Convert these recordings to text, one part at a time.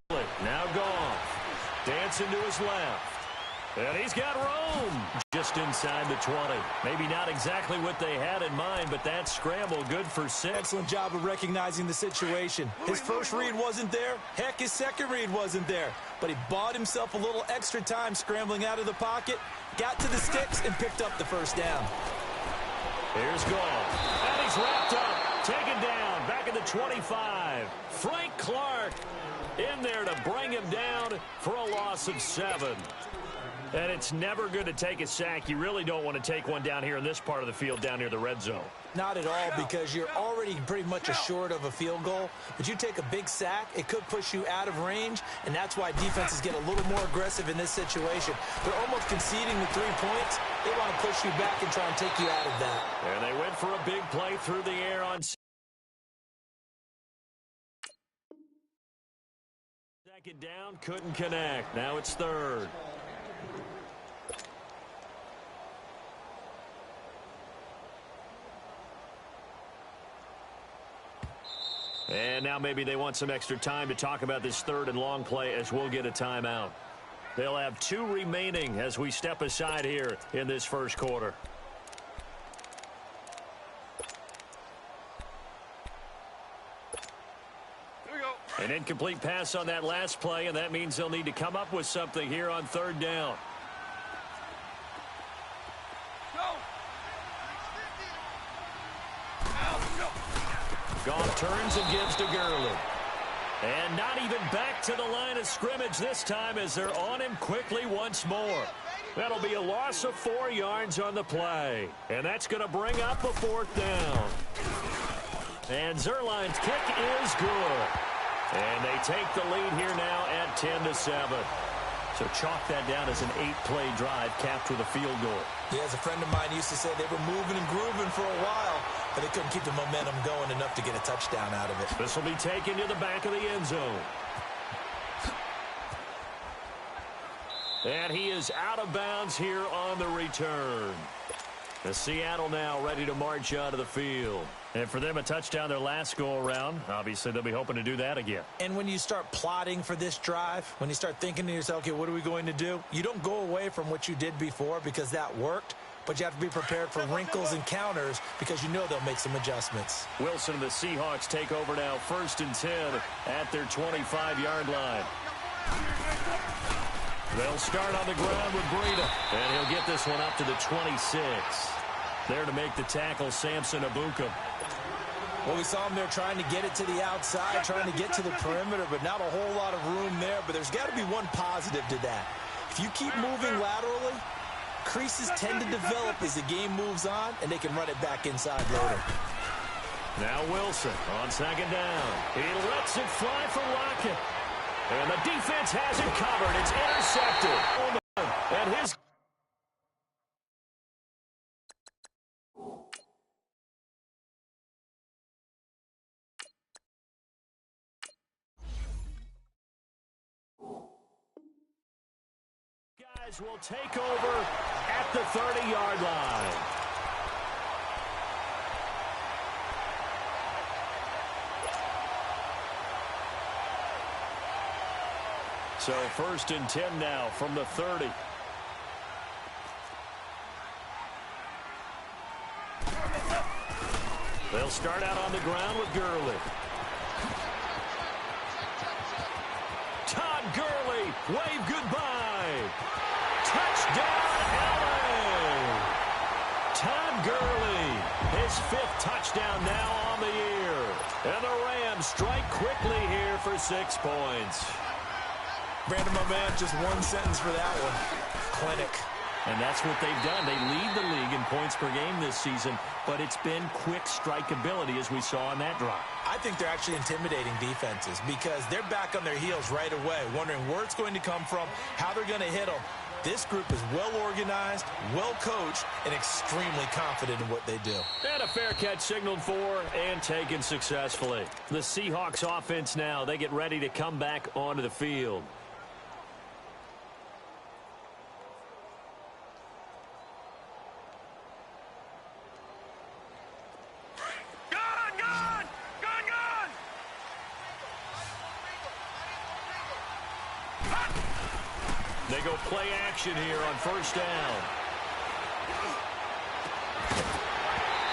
Gurley. Now Goff. Dancing to his left. And he's got room just inside the 20. Maybe not exactly what they had in mind, but that scramble good for 6. Excellent job of recognizing the situation. His first read wasn't there. Heck, his second read wasn't there. But he bought himself a little extra time scrambling out of the pocket, got to the sticks, and picked up the first down. Here's Goff. And he's wrapped up. Taken down. Back at the 25. Frank Clark in there to bring him down for a loss of 7. And it's never good to take a sack. You really don't want to take one down here in this part of the field down near the red zone. Not at all, because you're already pretty much assured of a field goal. But you take a big sack, it could push you out of range, and that's why defenses get a little more aggressive in this situation. They're almost conceding the 3 points. They want to push you back and try and take you out of that. And they went for a big play through the air on second down. Couldn't connect. Now it's third. And now maybe they want some extra time to talk about this third and long play as we'll get a timeout. They'll have 2 remaining as we step aside here in this first quarter. Here we go. An incomplete pass on that last play, and that means they'll need to come up with something here on third down. Goff turns and gives to Gurley. And not even back to the line of scrimmage this time as they're on him quickly once more. That'll be a loss of 4 yards on the play. And that's going to bring up a 4th down. And Zuerlein's kick is good. And they take the lead here now at 10-7. So chalk that down as an 8-play drive capped with a field goal. Yeah, as a friend of mine used to say, they were moving and grooving for a while, but they couldn't keep the momentum going enough to get a touchdown out of it. This will be taken to the back of the end zone. And he is out of bounds here on the return. The Seattle now ready to march out of the field. And for them, a touchdown their last go-around. Obviously, they'll be hoping to do that again. And when you start plotting for this drive, when you start thinking to yourself, okay, what are we going to do? You don't go away from what you did before because that worked, but you have to be prepared for wrinkles and counters because you know they'll make some adjustments. Wilson and the Seahawks take over now, 1st and 10 at their 25-yard line. They'll start on the ground with Breida, and he'll get this one up to the 26. There to make the tackle, Samson Ebukam. Well, we saw him there trying to get it to the outside, trying to get to the perimeter, but not a whole lot of room there. But there's got to be one positive to that. If you keep moving laterally, creases tend to develop as the game moves on, and they can run it back inside later. Now Wilson on second down. He lets it fly for Lockett. And the defense has it covered. It's intercepted. And his guys will take over at the 30-yard line. So 1st and 10 now from the 30. They'll start out on the ground with Gurley. Todd Gurley, wave goodbye. Touchdown, LA! Todd Gurley, his 5th touchdown now on the year. And the Rams strike quickly here for 6 points. Brandon, my man, just one sentence for that one. Clinic. And that's what they've done. They lead the league in points per game this season, but it's been quick strikeability as we saw on that drive. I think they're actually intimidating defenses because they're back on their heels right away, wondering where it's going to come from, how they're going to hit them. This group is well organized, well coached, and extremely confident in what they do. And a fair catch signaled for and taken successfully. The Seahawks offense now, they get ready to come back onto the field. They go play action here on first down.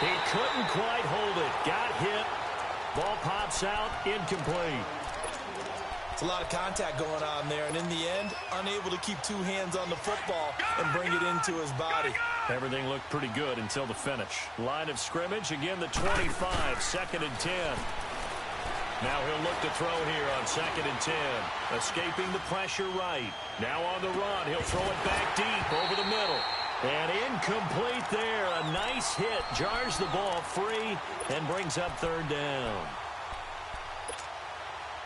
He couldn't quite hold it. Got hit. Ball pops out. Incomplete. It's a lot of contact going on there, and in the end, unable to keep two hands on the football and bring it into his body. Everything looked pretty good until the finish. Line of scrimmage, again the 25, 2nd and 10. Now he'll look to throw here on 2nd and 10. Escaping the pressure right. Now on the run, he'll throw it back deep over the middle. And incomplete there. A nice hit. Jars the ball free and brings up 3rd down.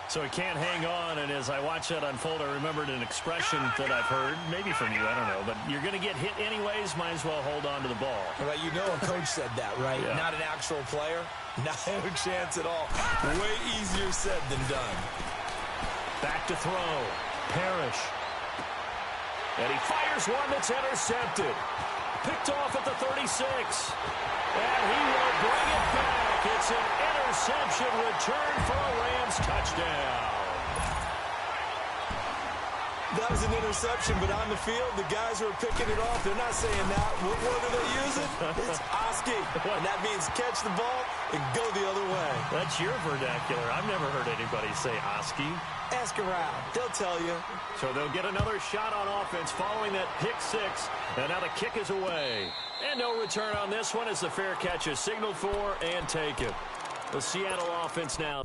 So he can't hang on, and as I watch that unfold, I remembered an expression that I've heard, maybe from you, I don't know, but you're going to get hit anyways, might as well hold on to the ball. Well, you know a coach said that, right? Yeah. Not an actual player. Not a chance at all. Way easier said than done. Back to throw. Parrish. And he fires one that's intercepted. Picked off at the 36. And he will bring it back. It's an interception return for a Rams touchdown. That was an interception, but on the field, the guys who are picking it off, they're not saying that. What word are they using? It's Oski. And that means catch the ball and go the other way. That's your vernacular. I've never heard anybody say Oski. Ask around. They'll tell you. So they'll get another shot on offense following that pick six. And now the kick is away. And no return on this one as the fair catch is signaled for and taken. The Seattle offense now.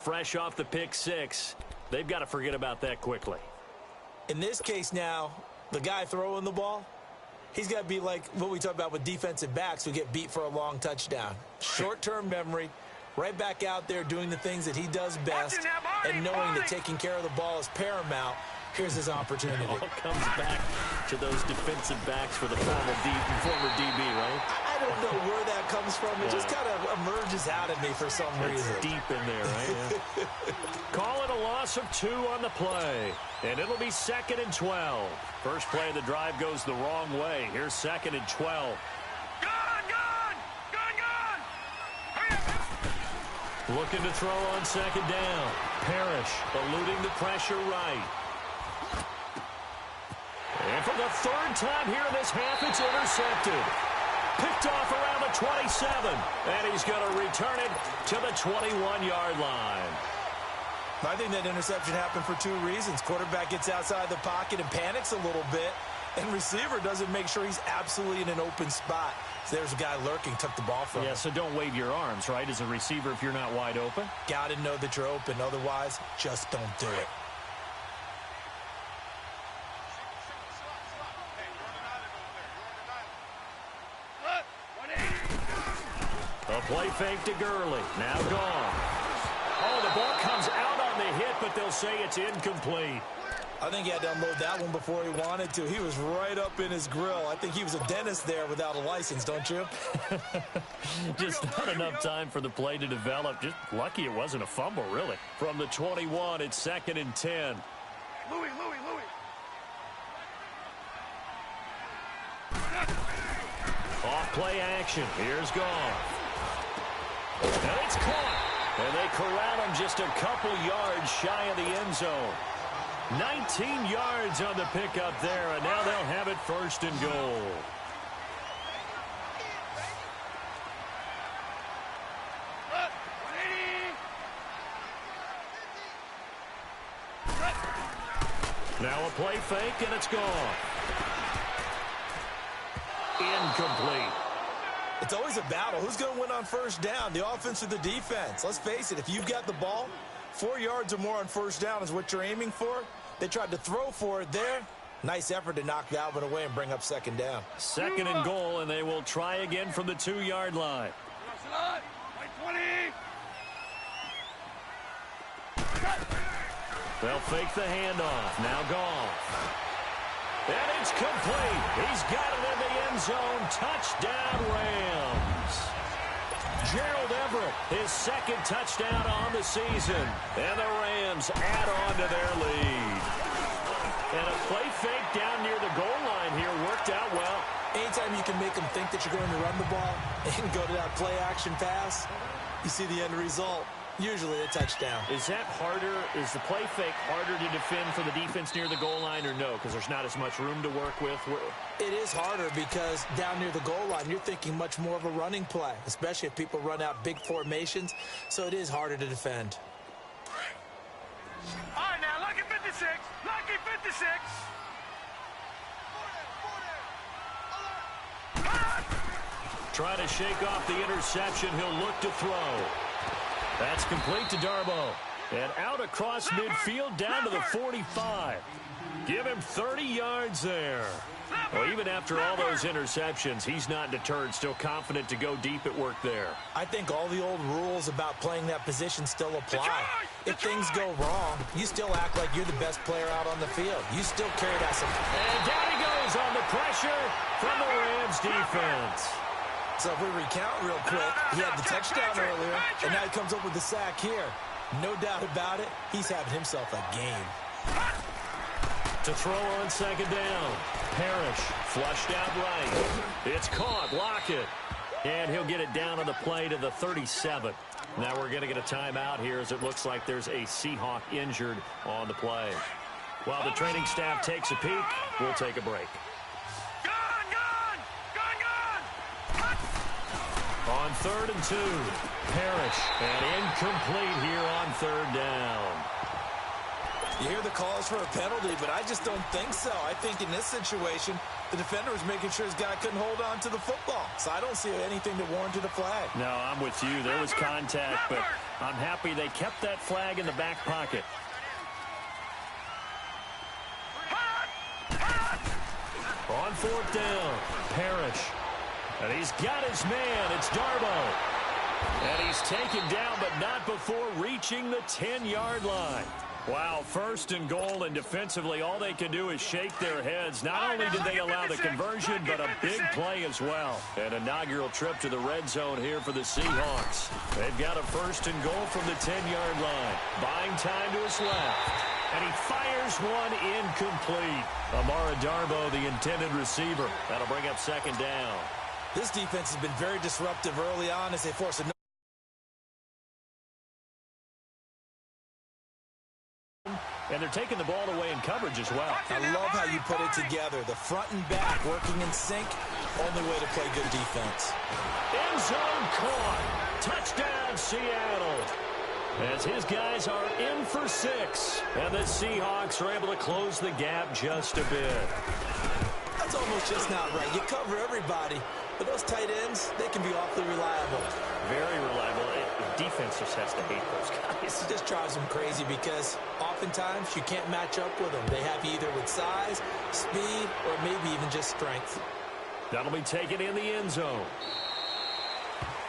Fresh off the pick six. They've got to forget about that quickly. In this case now, the guy throwing the ball, he's got to be like what we talk about with defensive backs who get beat for a long touchdown. Short-term memory, right back out there doing the things that he does best, and knowing that taking care of the ball is paramount. Here's his opportunity. It all comes back to those defensive backs for the former DB, right? I don't know where that comes from. It just kind of emerges out of me for some reason. It's deep in there, right? Yeah. Call it a loss of 2 on the play. And it'll be 2nd and 12. First play of the drive goes the wrong way. Here's 2nd and 12. Looking to throw on 2nd down. Parrish eluding the pressure right. And for the 3rd time here in this half, it's intercepted. Picked off around the 27. And he's going to return it to the 21-yard line. I think that interception happened for 2 reasons. Quarterback gets outside the pocket and panics a little bit. And receiver doesn't make sure he's absolutely in an open spot. So there's a guy lurking, took the ball from him. Yeah, so don't wave your arms, right, as a receiver if you're not wide open. Got to know that you're open. Otherwise, just don't do it. A play fake to Gurley. Now gone. Oh, the ball comes out on the hit, but they'll say it's incomplete. I think he had to unload that one before he wanted to. He was right up in his grill. I think he was a dentist there without a license, don't you? Just not enough time for the play to develop. Just lucky it wasn't a fumble, really. From the 21, it's 2nd and 10. Louis. Off play action. Here's Goff. And it's caught. And they corral him just a couple yards shy of the end zone. 19 yards on the pickup there, and now they'll have it 1st and goal. Now a play fake, and it's gone. Incomplete. It's always a battle. Who's going to win on 1st down, the offense or the defense? Let's face it, if you've got the ball, 4 yards or more on 1st down is what you're aiming for. They tried to throw for it there. Nice effort to knock that one away and bring up 2nd down. 2nd and goal, and they will try again from the 2-yard line. They'll fake the handoff. Now Goff. And it's complete. He's got it in the end zone. Touchdown, Rams. Gerald Everett, his second touchdown on the season. And the Rams add on to their lead. And a play fake down near the goal line here worked out well. Anytime you can make them think that you're going to run the ball and go to that play-action pass, you see the end result. Usually a touchdown. Is that harder? Is the play fake harder to defend for the defense near the goal line or no? Because there's not as much room to work with. It is harder because down near the goal line, you're thinking much more of a running play, especially if people run out big formations. So it is harder to defend. All right, now, lucky 56. Lucky 56. Trying to shake off the interception. He'll look to throw. That's complete to Darboh. And out across midfield down to the 45. Give him 30 yards there. Well, even after all those interceptions, he's not deterred, still confident to go deep at work there. I think all the old rules about playing that position still apply. If things go wrong, you still act like you're the best player out on the field. You still carry that support. And down he goes on the pressure from the Rams defense. So if we recount real quick, he had the touchdown earlier, and now he comes up with the sack here. No doubt about it, he's having himself a game. To throw on second down. Parrish flushed out right. It's caught. Lockett. And he'll get it down on the play to the 37. Now we're going to get a timeout here as it looks like there's a Seahawk injured on the play. While the training staff takes a peek, we'll take a break. On 3rd and 2, Parrish, and incomplete here on 3rd down. You hear the calls for a penalty, but I just don't think so. I think in this situation, the defender was making sure his guy couldn't hold on to the football. So I don't see anything that warranted a flag. No, I'm with you. There was contact, but I'm happy they kept that flag in the back pocket. On 4th down, Parrish. And he's got his man. It's Darboh. And he's taken down, but not before reaching the 10-yard line. Wow, 1st and goal, and defensively, all they can do is shake their heads. Not only did they allow the conversion, but a big play as well. An inaugural trip to the red zone here for the Seahawks. They've got a 1st and goal from the 10-yard line. Buying time to his left. And he fires one incomplete. Amara Darboh, the intended receiver. That'll bring up 2nd down. This defense has been very disruptive early on as they force a and they're taking the ball away in coverage as well. I love how you put it together. The front and back working in sync. Only way to play good defense. End zone caught. Touchdown, Seattle. As his guys are in for 6. And the Seahawks are able to close the gap just a bit. That's almost just not right. You cover everybody. But those tight ends, they can be awfully reliable. Very reliable. The defense just has to hate those guys. It just drives them crazy because oftentimes you can't match up with them. They have you either with size, speed, or maybe even just strength. That'll be taken in the end zone.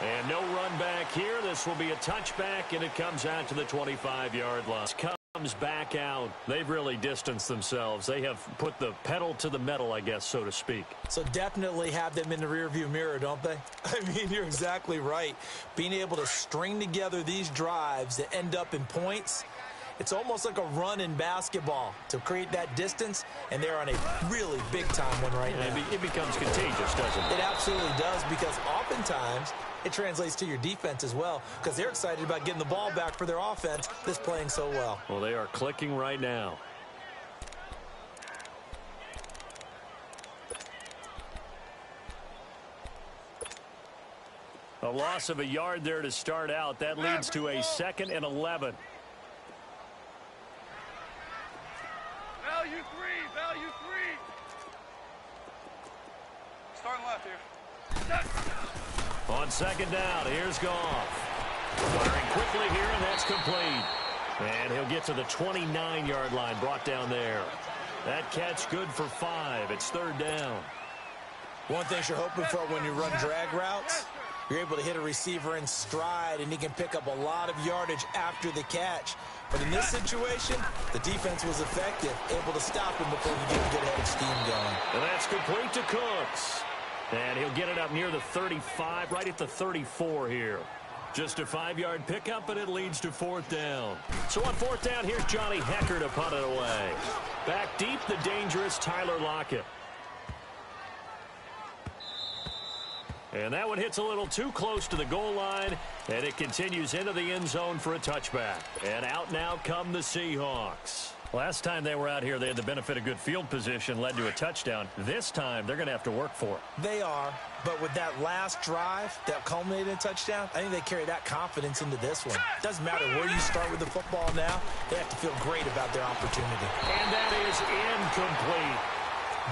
And no run back here. This will be a touchback, and it comes out to the 25-yard line. Comes back out. They've really distanced themselves. They have put the pedal to the metal, I guess, so to speak. So definitely have them in the rearview mirror, don't they? I mean, you're exactly right. Being able to string together these drives that end up in points, it's almost like a run in basketball to create that distance, and they're on a really big-time one right now. It becomes contagious, doesn't it? It absolutely does, because oftentimes it translates to your defense as well, because they're excited about getting the ball back for their offense that's playing so well. Well, they are clicking right now. A loss of a yard there to start out. That leads to a 2nd and 11. Value 3, value 3. Starting left here. On 2nd down, here's Goff. Firing quickly here, and that's complete. And he'll get to the 29-yard line, brought down there. That catch good for 5. It's 3rd down. One thing you're hoping for when you run drag routes You're able to hit a receiver in stride, and he can pick up a lot of yardage after the catch. But in this situation, the defense was effective, able to stop him before he get a good head of steam going. And that's complete to Cooks. And he'll get it up near the 35, right at the 34 here. Just a 5-yard pickup, and it leads to 4th down. So on 4th down, here's Johnny Hecker to punt it away. Back deep, the dangerous Tyler Lockett. And that one hits a little too close to the goal line, and it continues into the end zone for a touchback. And out now come the Seahawks. Last time they were out here, they had the benefit of good field position, led to a touchdown. This time, they're going to have to work for it. They are, but with that last drive that culminated in a touchdown, I think they carry that confidence into this one. Doesn't matter where you start with the football now, they have to feel great about their opportunity. And that is incomplete.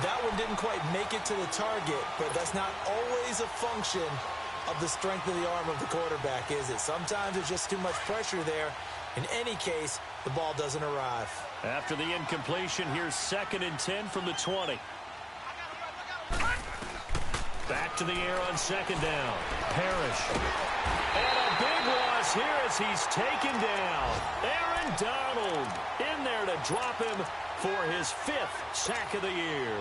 That one didn't quite make it to the target, but that's not always a function of the strength of the arm of the quarterback, is it? Sometimes there's just too much pressure there. In any case, the ball doesn't arrive. After the incompletion, here's 2nd and 10 from the 20. Back to the air on 2nd down. Parrish. And a big loss here as he's taken down. Aaron Donald in there to drop him for his 5th sack of the year.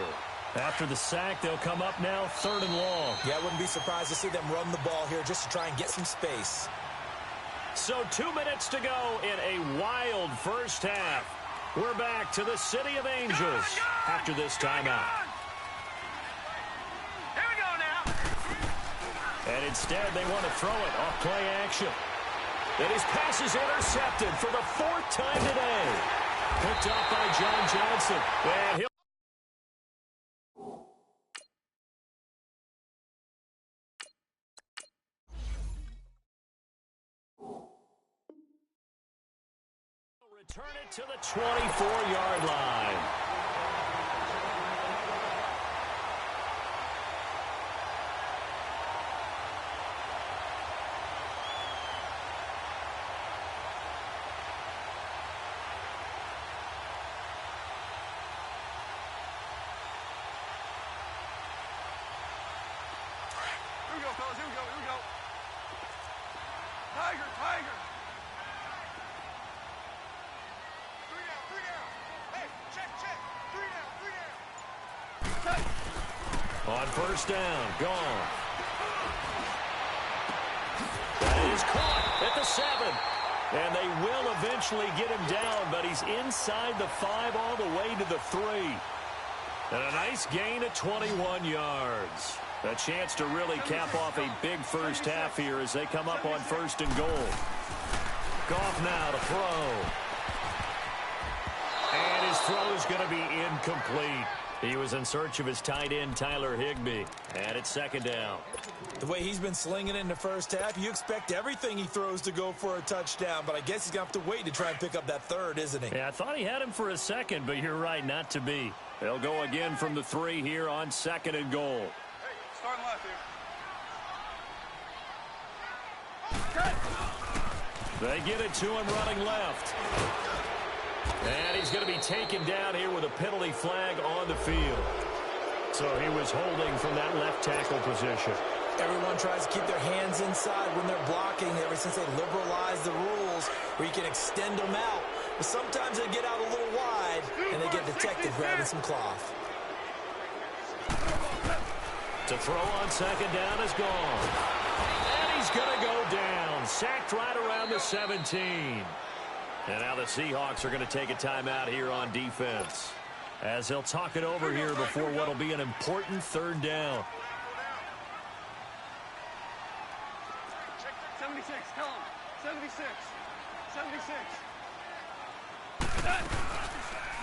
After the sack, they'll come up now 3rd and long. Yeah, I wouldn't be surprised to see them run the ball here just to try and get some space. So 2 minutes to go in a wild first half. We're back to the City of Angels after this timeout. Here we go now. And instead, they want to throw it off play action. And his pass is intercepted for the 4th time today. Picked up by John Johnson. And he'll return it to the 24-yard line. Here we go, fellas. Here we go. Here we go. Tiger, Tiger. 3 down, 3 down. Hey, check, check. 3 down, 3 down. Check. On 1st down, gone. That is caught at the 7. And they will eventually get him down, but he's inside the 5 all the way to the 3. And a nice gain of 21 yards. A chance to really cap off a big first half here as they come up on 1st and goal. Goff now to throw. And his throw is going to be incomplete. He was in search of his tight end, Tyler Higbee. And it's 2nd down. The way he's been slinging in the first half, you expect everything he throws to go for a touchdown, but I guess he's going to have to wait to try and pick up that 3rd, isn't he? Yeah, I thought he had him for a 2nd, but you're right, not to be. They'll go again from the 3 here on 2nd and goal. Starting left here. They get it to him running left. And he's going to be taken down here with a penalty flag on the field. So he was holding from that left tackle position. Everyone tries to keep their hands inside when they're blocking ever since they liberalized the rules where you can extend them out. But sometimes they get out a little wide and they get detected grabbing some cloth. To throw on 2nd down is gone. And he's going to go down. Sacked right around the 17. And now the Seahawks are going to take a timeout here on defense, as they'll talk it over here before what will be an important 3rd down. 76, tell him. 76. 76.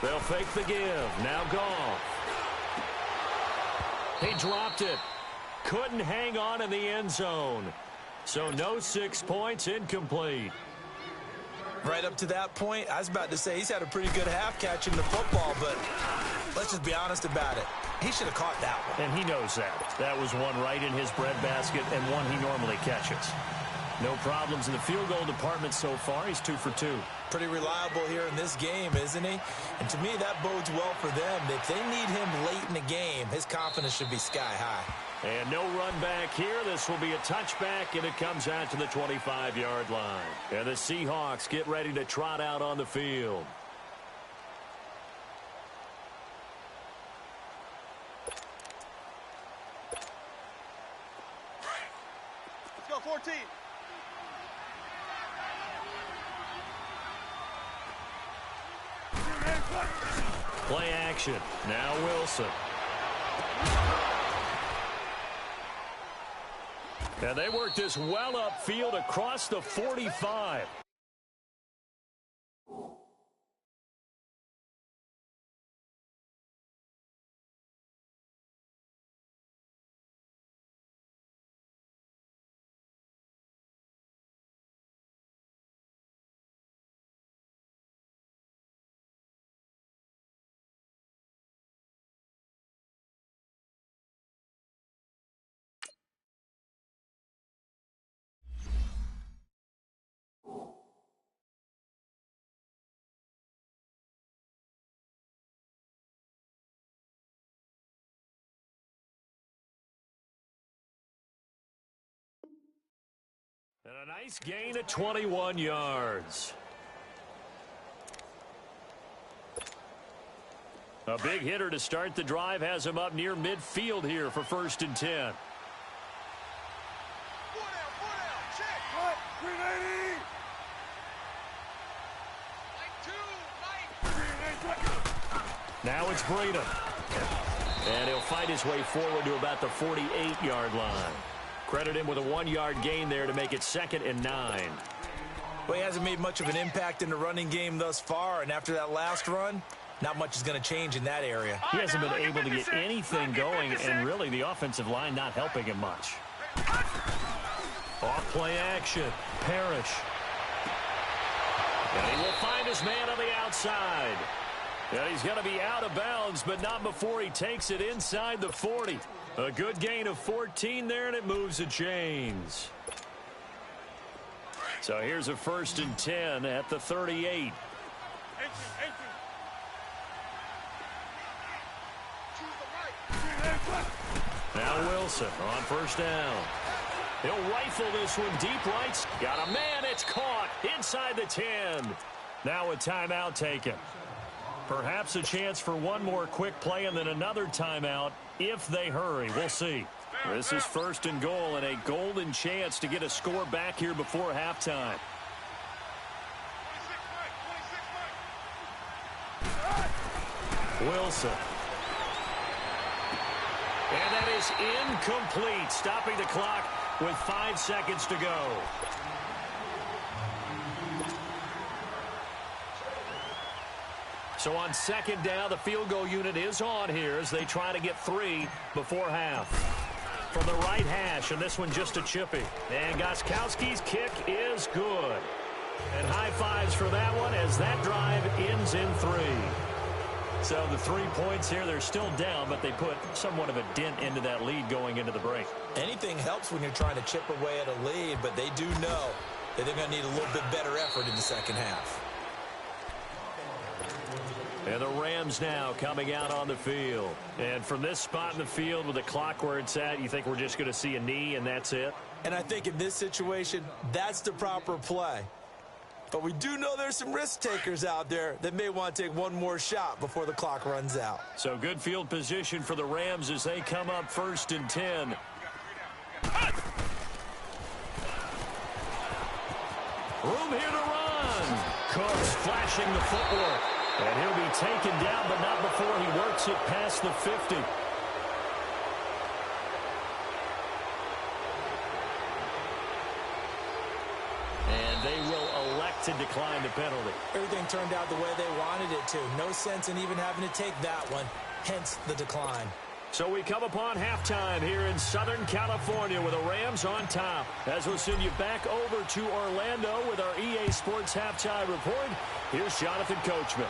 They'll fake the give. Now Goff. He dropped it. Couldn't hang on in the end zone. So no 6 points, incomplete. Right up to that point, I was about to say he's had a pretty good half catching the football, but let's just be honest about it. He should have caught that one. And he knows that. That was one right in his breadbasket and one he normally catches. No problems in the field goal department so far. He's 2 for 2. Pretty reliable here in this game, isn't he? And to me, that bodes well for them. If they need him late in the game, his confidence should be sky high. And no run back here. This will be a touchback, and it comes out to the 25-yard line. And the Seahawks get ready to trot out on the field. Let's go, 14. Play action. Now Wilson. And they work this well upfield across the 45. And a nice gain of 21 yards. A big hitter to start the drive has him up near midfield here for 1st and 10. 4 down, check. Cut, 380. Now it's Breeden. And he'll fight his way forward to about the 48-yard line. Credit him with a 1-yard gain there to make it 2nd and 9. Well, he hasn't made much of an impact in the running game thus far, and after that last run, not much is going to change in that area. He hasn't been able to get anything going, and really the offensive line not helping him much. Off play action. Parrish. And he will find his man on the outside. And he's going to be out of bounds, but not before he takes it inside the 40. A good gain of 14 there, and it moves the chains. So here's a 1st and 10 at the 38. Now Wilson on 1st down. He'll rifle this one deep right. Got a man. It's caught inside the 10. Now a timeout taken. Perhaps a chance for one more quick play and then another timeout if they hurry. We'll see. This is 1st and goal and a golden chance to get a score back here before halftime. Wilson. And that is incomplete, stopping the clock with 5 seconds to go. So on 2nd down, the field goal unit is on here as they try to get 3 before half. From the right hash, and this one just a chippy. And Gostkowski's kick is good. And high fives for that one as that drive ends in 3. So the 3 points here, they're still down, but they put somewhat of a dent into that lead going into the break. Anything helps when you're trying to chip away at a lead, but they do know that they're going to need a little bit better effort in the second half. And the Rams now coming out on the field. And from this spot in the field with the clock where it's at, you think we're just going to see a knee and that's it? And I think in this situation, that's the proper play. But we do know there's some risk takers out there that may want to take one more shot before the clock runs out. So good field position for the Rams as they come up 1st and 10. Room here to run. Cooks flashing the footwork. And he'll be taken down, but not before he works it past the 50. And they will elect to decline the penalty. Everything turned out the way they wanted it to. No sense in even having to take that one, hence the decline. So we come upon halftime here in Southern California with the Rams on top. As we'll send you back over to Orlando with our EA Sports Halftime Report, here's Jonathan Coachman.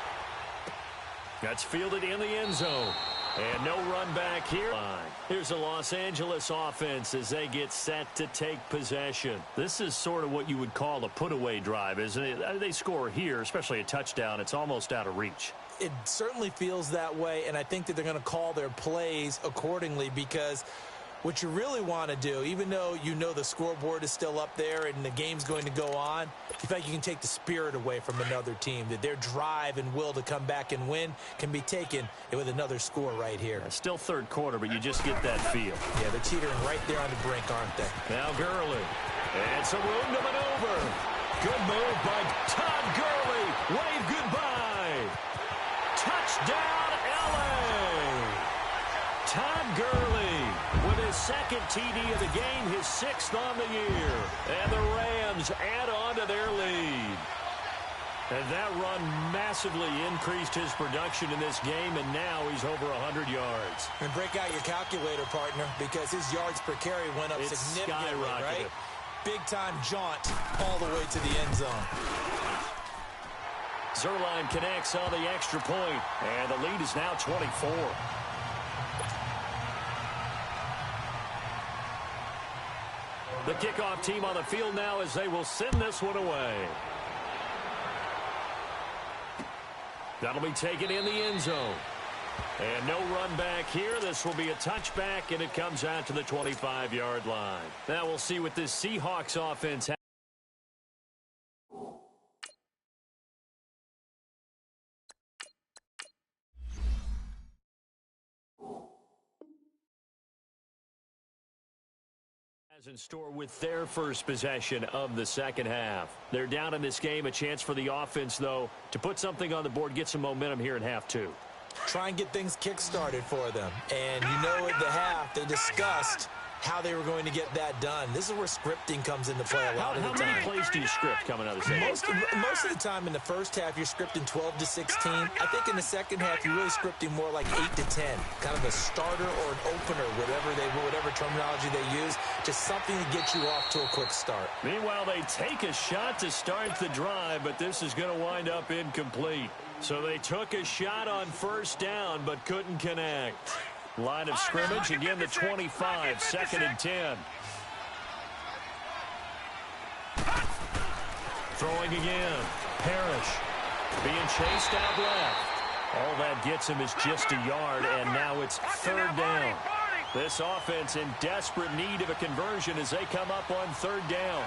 That's fielded in the end zone. And no run back here. Here's the Los Angeles offense as they get set to take possession. This is sort of what you would call a put-away drive, isn't it? They score here, especially a touchdown. It's almost out of reach. It certainly feels that way, and I think that they're going to call their plays accordingly, because what you really want to do, even though you know the scoreboard is still up there and the game's going to go on, you think you can take the spirit away from another team, that their drive and will to come back and win can be taken with another score right here. Yeah, still third quarter, but you just get that feel. Yeah, they're teetering right there on the brink, aren't they? Now Gurley. And some room to maneuver. Good move by Todd Gurley. Wave goodbye. Touchdown, L.A. Todd Gurley with his second TD of the game, his sixth on the year. And the Rams add on to their lead. And that run massively increased his production in this game, and now he's over 100 yards. And break out your calculator, partner, because his yards per carry went up significantly, right? Big-time jaunt all the way to the end zone. Zerline connects on the extra point, and the lead is now 24. The kickoff team on the field now as they will send this one away. That'll be taken in the end zone. And no run back here. This will be a touchback, and it comes out to the 25-yard line. Now we'll see what this Seahawks offense has. In store with their first possession of the second half. They're down in this game. A chance for the offense, though, to put something on the board, get some momentum here in half two. Try and get things kick-started for them. And you know at the half, they discussed how they were going to get that done. This is where scripting comes into play a lot of the time. How many plays do you script coming out of the second? Most of the time in the first half, you're scripting 12 to 16. I think in the second half, you're really scripting more like 8 to 10. Kind of a starter or an opener, whatever terminology they use. Just something to get you off to a quick start. Meanwhile, they take a shot to start the drive, but this is going to wind up incomplete. So they took a shot on first down, but couldn't connect. Line of scrimmage, again the 25, second and 10. Throwing again. Parrish being chased out left. All that gets him is just a yard, and now it's third down. This offense in desperate need of a conversion as they come up on third down.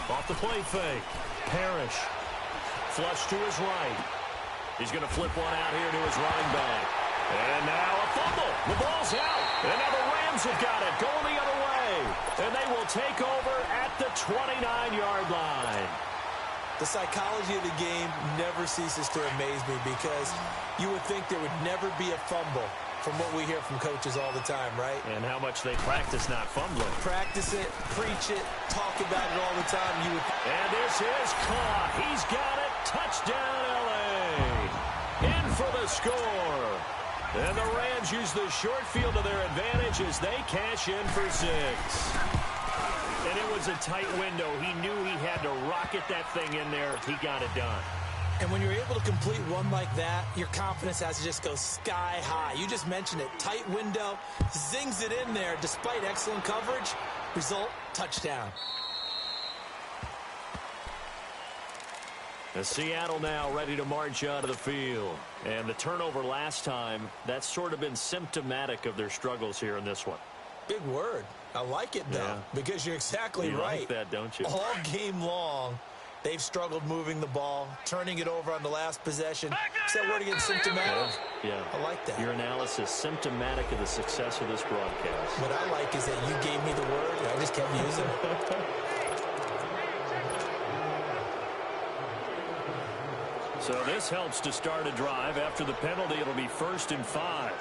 Off the play fake. Parrish. Flush to his right. He's going to flip one out here to his running back. And now a fumble. The ball's out. And now the Rams have got it. Going the other way. And they will take over at the 29-yard line. The psychology of the game never ceases to amaze me, because you would think there would never be a fumble from what we hear from coaches all the time, right? And how much they practice not fumbling. Practice it, preach it, talk about it all the time. And this is caught. He's got it. Touchdown, L.A. In for the score. And the Rams use the short field to their advantage as they cash in for 6. And it was a tight window. He knew he had to rocket that thing in there. He got it done. And when you're able to complete one like that, your confidence has to just go sky high. You just mentioned it. Tight window, zings it in there despite excellent coverage. Result, touchdown. And Seattle now ready to march out of the field. And the turnover last time, that's sort of been symptomatic of their struggles here in this one. Big word. I like it, though, because you're exactly right. You like that, don't you? All game long, they've struggled moving the ball, turning it over on the last possession. Is that word again, symptomatic? Yeah. I like that. Your analysis, symptomatic of the success of this broadcast. What I like is that you gave me the word, and I just kept using it. So this helps to start a drive. After the penalty, it'll be 1st and 5.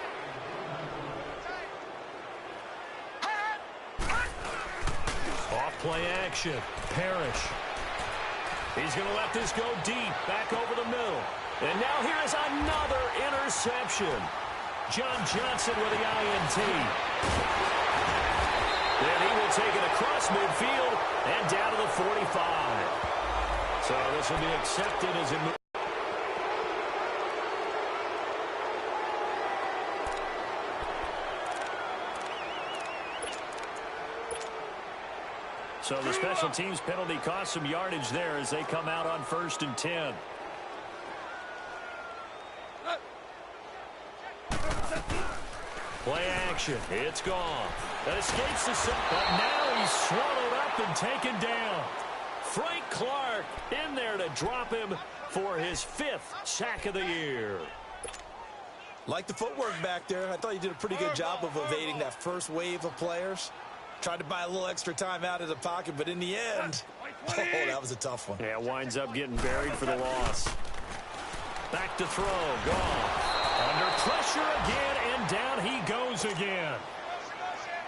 Off-play action. Parrish. He's going to let this go deep, back over the middle. And now here is another interception. John Johnson with the INT. And he will take it across midfield and down to the 45. So this will be accepted as it moves. So the special teams penalty cost some yardage there as they come out on 1st and 10. Play action. It's gone. That escapes the set, but now he's swallowed up and taken down. Frank Clark in there to drop him for his 5th sack of the year. Like the footwork back there, I thought he did a pretty good job of evading that first wave of players. Tried to buy a little extra time out of the pocket, but in the end, oh, that was a tough one. Yeah, winds up getting buried for the loss. Back to throw, gone. Under pressure again, and down he goes again.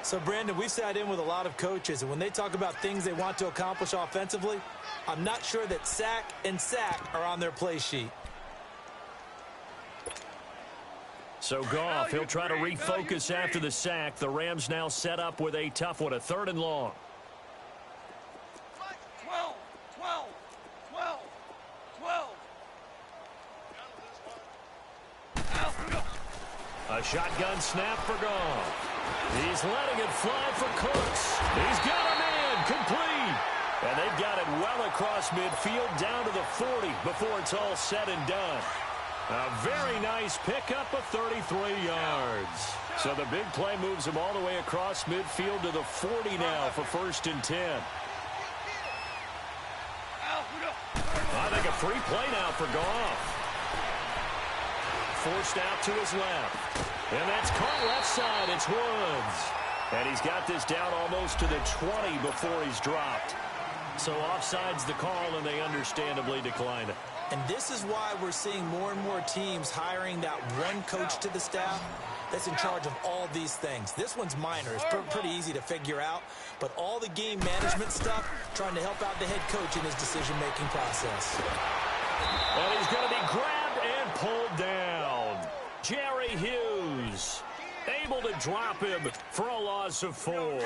So, Brandon, we've sat in with a lot of coaches, and when they talk about things they want to accomplish offensively, I'm not sure that sack and sack are on their play sheet. So Goff, he'll try to refocus after the sack. The Rams now set up with a tough one, a 3rd and long. 12, 12, 12, 12. A shotgun snap for Goff. He's letting it fly for Cooks. He's got a man complete. And they've got it well across midfield down to the 40 before it's all said and done. A very nice pickup of 33 yards. So the big play moves him all the way across midfield to the 40 now for 1st and 10. I think a free play now for Goff. Forced out to his left. And that's caught left side. It's Woods. And he's got this down almost to the 20 before he's dropped. So offside's the call, and they understandably decline it. And this is why we're seeing more and more teams hiring that one coach to the staff that's in charge of all these things. This one's minor. It's pretty easy to figure out. But all the game management stuff, trying to help out the head coach in his decision-making process. And he's going to be grabbed and pulled down. Jerry Hughes able to drop him for a loss of 4.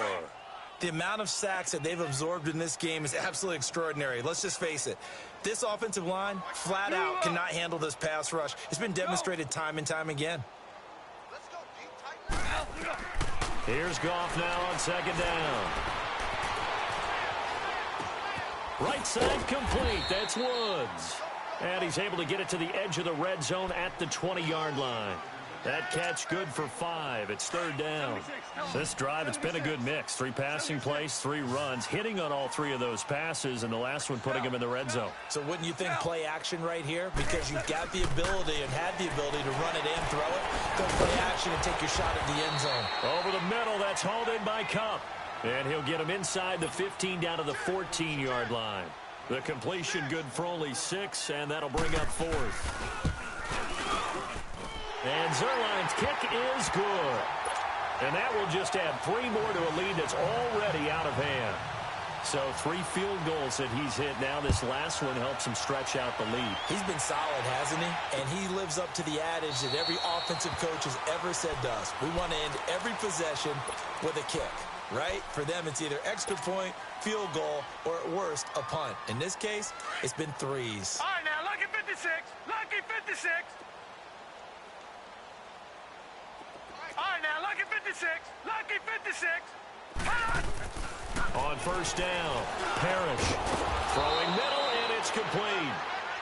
The amount of sacks that they've absorbed in this game is absolutely extraordinary. Let's just face it. This offensive line, flat out, cannot handle this pass rush. It's been demonstrated time and time again. Let's go, deep, tight. Here's Goff now on 2nd down. Right side complete. That's Woods. And he's able to get it to the edge of the red zone at the 20-yard line. That catch good for 5. It's 3rd down. This drive, it's been a good mix. 3 passing plays, 3 runs, hitting on all 3 of those passes, and the last one putting him in the red zone. So wouldn't you think play action right here? Because you've got the ability and had the ability to run it and throw it. Go play action and take your shot at the end zone. Over the middle, that's hauled in by Cup. And he'll get him inside the 15 down to the 14-yard line. The completion good for only 6, and that'll bring up 4th. And Zerline's kick is good. And that will just add 3 more to a lead that's already out of hand. So 3 field goals that he's hit now. This last one helps him stretch out the lead. He's been solid, hasn't he? And he lives up to the adage that every offensive coach has ever said to us. We want to end every possession with a kick, right? For them, it's either extra point, field goal, or at worst, a punt. In this case, it's been 3s. All right, now, lucky 56. Lucky 56. All right, now, lucky 56. Lucky 56. On 1st down, Parrish throwing middle, and it's complete.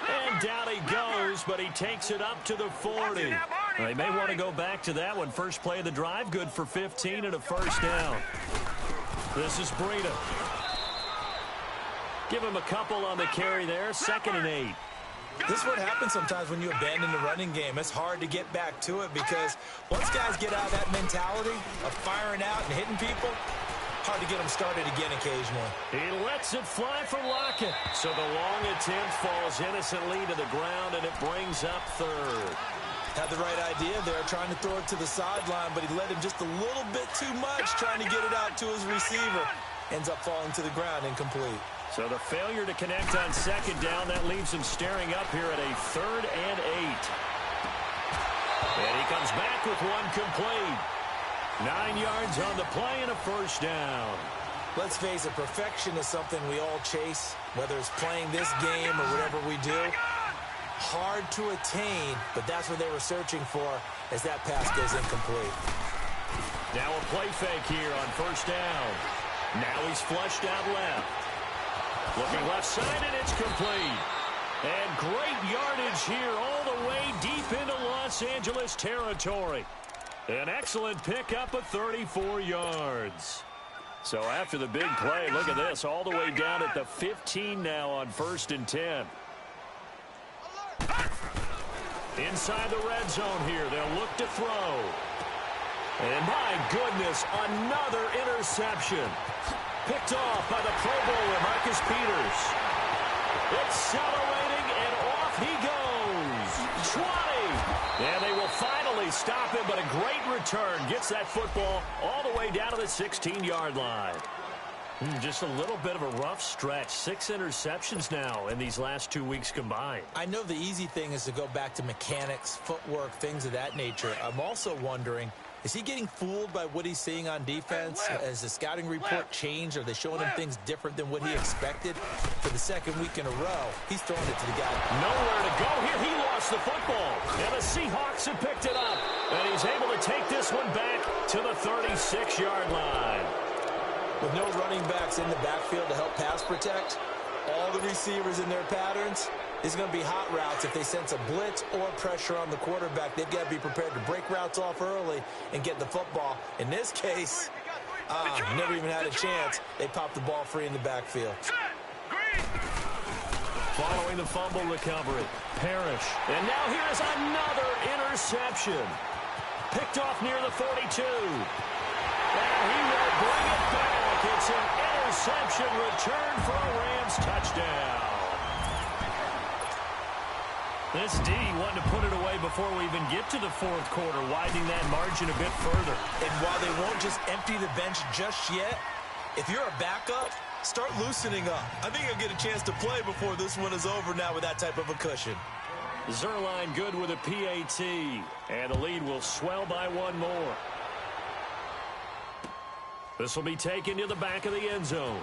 And down he goes, but he takes it up to the 40. They may want to go back to that one. First play of the drive, good for 15 and a 1st down. This is Breida. Give him a couple on the carry there, 2nd and 8. This is what happens sometimes when you abandon the running game. It's hard to get back to it because once guys get out of that mentality of firing out and hitting people, hard to get them started again occasionally. He lets it fly for Lockett. So the long attempt falls innocently to the ground, and it brings up 3rd. Had the right idea there, trying to throw it to the sideline, but he let him just a little bit too much, trying to get it out to his receiver. Ends up falling to the ground, incomplete. So the failure to connect on 2nd down, that leaves him staring up here at a 3rd and 8. And he comes back with 1 complete. 9 yards on the play and a 1st down. Let's face it, perfection is something we all chase, whether it's playing this game or whatever we do. Hard to attain, but that's what they were searching for as that pass goes incomplete. Now a play fake here on 1st down. Now he's flushed out left. Looking left side, and it's complete. And great yardage here all the way deep into Los Angeles territory. An excellent pickup of 34 yards. So after the big play, look at this, all the way down at the 15 now on 1st and 10. Inside the red zone here, they'll look to throw. And my goodness, another interception. Picked off by the Pro Bowler, Marcus Peters. Accelerating, and off he goes. 20. And they will finally stop him, but a great return. Gets that football all the way down to the 16-yard line. Just a little bit of a rough stretch. 6 interceptions now in these last 2 weeks combined. I know the easy thing is to go back to mechanics, footwork, things of that nature. I'm also wondering, is he getting fooled by what he's seeing on defense? Has the scouting report changed? Are they showing him things different than what he expected? For the 2nd week in a row, he's throwing it to the guy. Nowhere to go here. He lost the football. And the Seahawks have picked it up. And he's able to take this one back to the 36-yard line. With no running backs in the backfield to help pass protect, all the receivers in their patterns, it's going to be hot routes. If they sense a blitz or pressure on the quarterback, they've got to be prepared to break routes off early and get the football. In this case, never even had a chance. They popped the ball free in the backfield. Following the fumble recovery, Parrish. And now here is another interception. Picked off near the 42. And he will bring it back. It's an interception return for a Rams touchdown. This D wanted to put it away before we even get to the 4th quarter, widening that margin a bit further. And while they won't just empty the bench just yet, if you're a backup, start loosening up. I think you'll get a chance to play before this one is over now with that type of a cushion. Zerline good with a PAT, and the lead will swell by 1 more. This will be taken to the back of the end zone.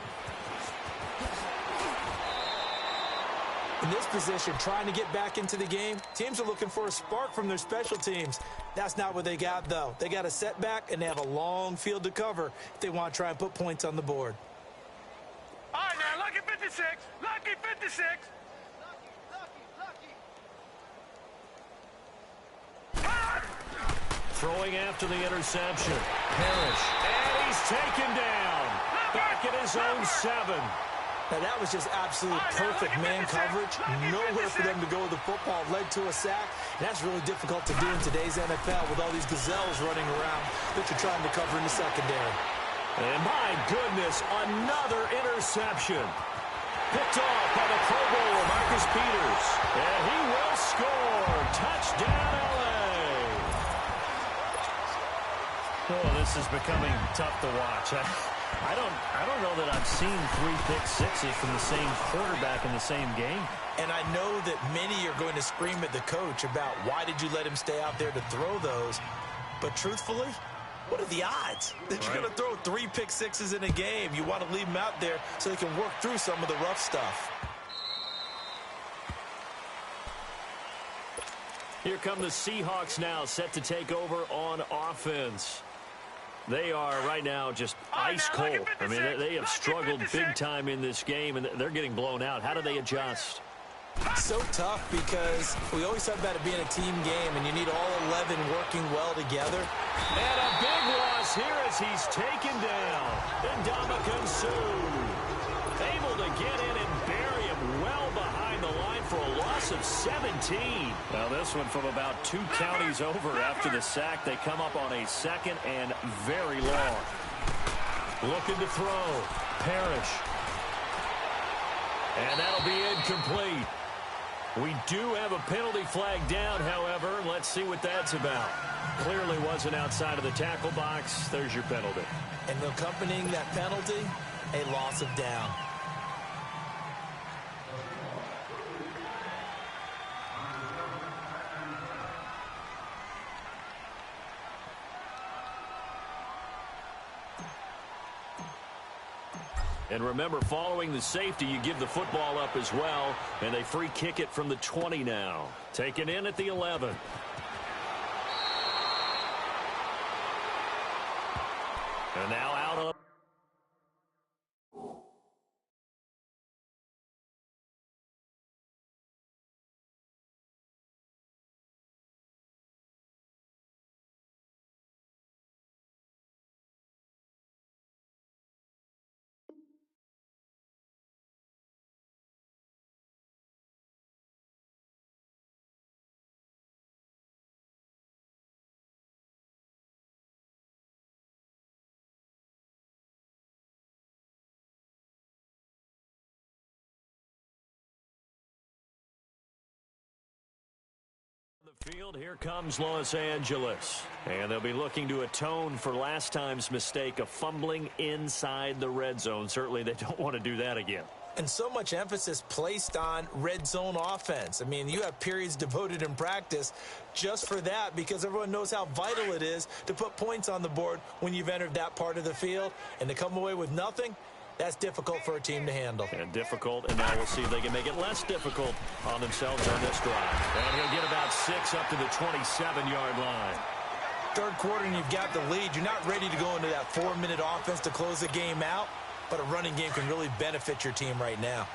In this position, trying to get back into the game, teams are looking for a spark from their special teams. That's not what they got, though. They got a setback, and they have a long field to cover if they want to try and put points on the board. All right, now, lucky 56. Lucky 56. Throwing after the interception. Parrish. And he's taken down. Back at his own 7. Now, that was just absolute perfect man coverage. Nowhere for them to go with the football. Led to a sack. And that's really difficult to do in today's NFL with all these gazelles running around that you're trying to cover in the secondary. And my goodness, another interception. Picked off by the Pro Bowler, Marcus Peters. And he will score. Touchdown, L.A. Oh, this is becoming tough to watch. I don't know that I've seen 3 pick sixes from the same quarterback in the same game. And I know that many are going to scream at the coach about why did you let him stay out there to throw those. But truthfully, what are the odds that you're going to throw 3 pick sixes in a game? You want to leave them out there so they can work through some of the rough stuff. Here come the Seahawks now, set to take over on offense. They are right now just ice cold. I mean, they have struggled big time in this game, and they're getting blown out. How do they adjust? So tough because we always talk about it being a team game, and you need all 11 working well together. And a big loss here as he's taken down. Ndamukong Suh able to get in and bury him well behind the line for a loss of 17. Now this one from about 2 counties over after the sack. They come up on a 2nd and very long. Looking to throw. Parrish. And that'll be incomplete. We do have a penalty flag down, however. Let's see what that's about. Clearly wasn't outside of the tackle box. There's your penalty. And accompanying that penalty, a loss of down. And remember, following the safety, you give the football up as well, and they free kick it from the 20 now. Taken in at the 11. And now out of Field, here comes Los Angeles. And they'll be looking to atone for last time's mistake of fumbling inside the red zone. Certainly they don't want to do that again. And so much emphasis placed on red zone offense. I mean, you have periods devoted in practice just for that because everyone knows how vital it is to put points on the board when you've entered that part of the field. And to come away with nothing, that's difficult for a team to handle. And difficult, and now we'll see if they can make it less difficult on themselves on this drive. And he'll get about 6 up to the 27-yard line. Third quarter and you've got the lead. You're not ready to go into that 4-minute offense to close the game out, but a running game can really benefit your team right now.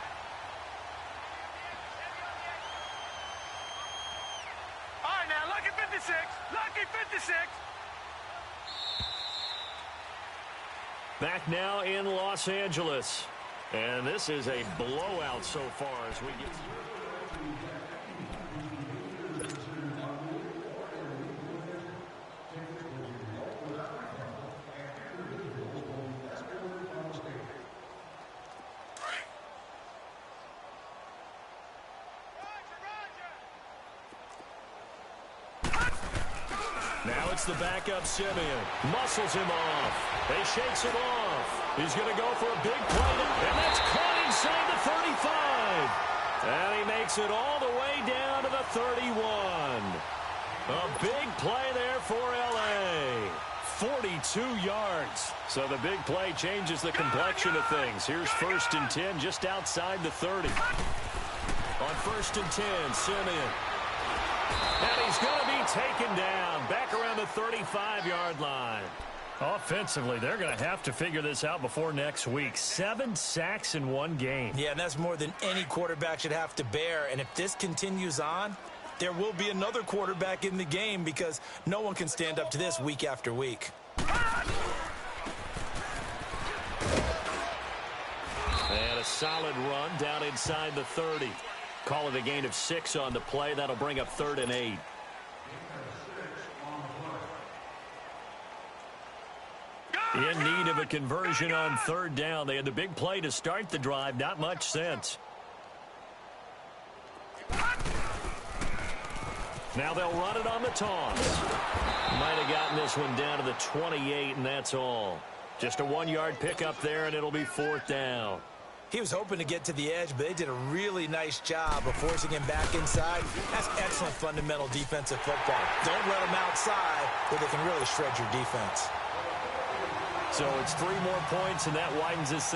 All right, now, lucky 56. Lucky 56. Back now in Los Angeles. And this is a blowout so far as we get... Now it's the backup Simeon. Muscles him off. He shakes it off. He's going to go for a big play. And that's caught inside the 35. And he makes it all the way down to the 31. A big play there for L.A. 42 yards. So the big play changes the complexion of things. Here's 1st and 10 just outside the 30. On 1st and 10, Simeon. And he's going to be taken down back around the 35-yard line. Offensively, they're going to have to figure this out before next week. 7 sacks in one game. Yeah, and that's more than any quarterback should have to bear. And if this continues on, there will be another quarterback in the game because no one can stand up to this week after week. And a solid run down inside the 30. Call it a gain of 6 on the play. That'll bring up 3rd and 8. In need of a conversion on 3rd down. They had the big play to start the drive. Not much sense. Now they'll run it on the toss. Might have gotten this one down to the 28, and that's all. Just a 1-yard pickup there, and it'll be 4th down. He was hoping to get to the edge, but they did a really nice job of forcing him back inside. That's excellent fundamental defensive football. Don't let them outside where they can really shred your defense. So it's 3 more points, and that widens this thing.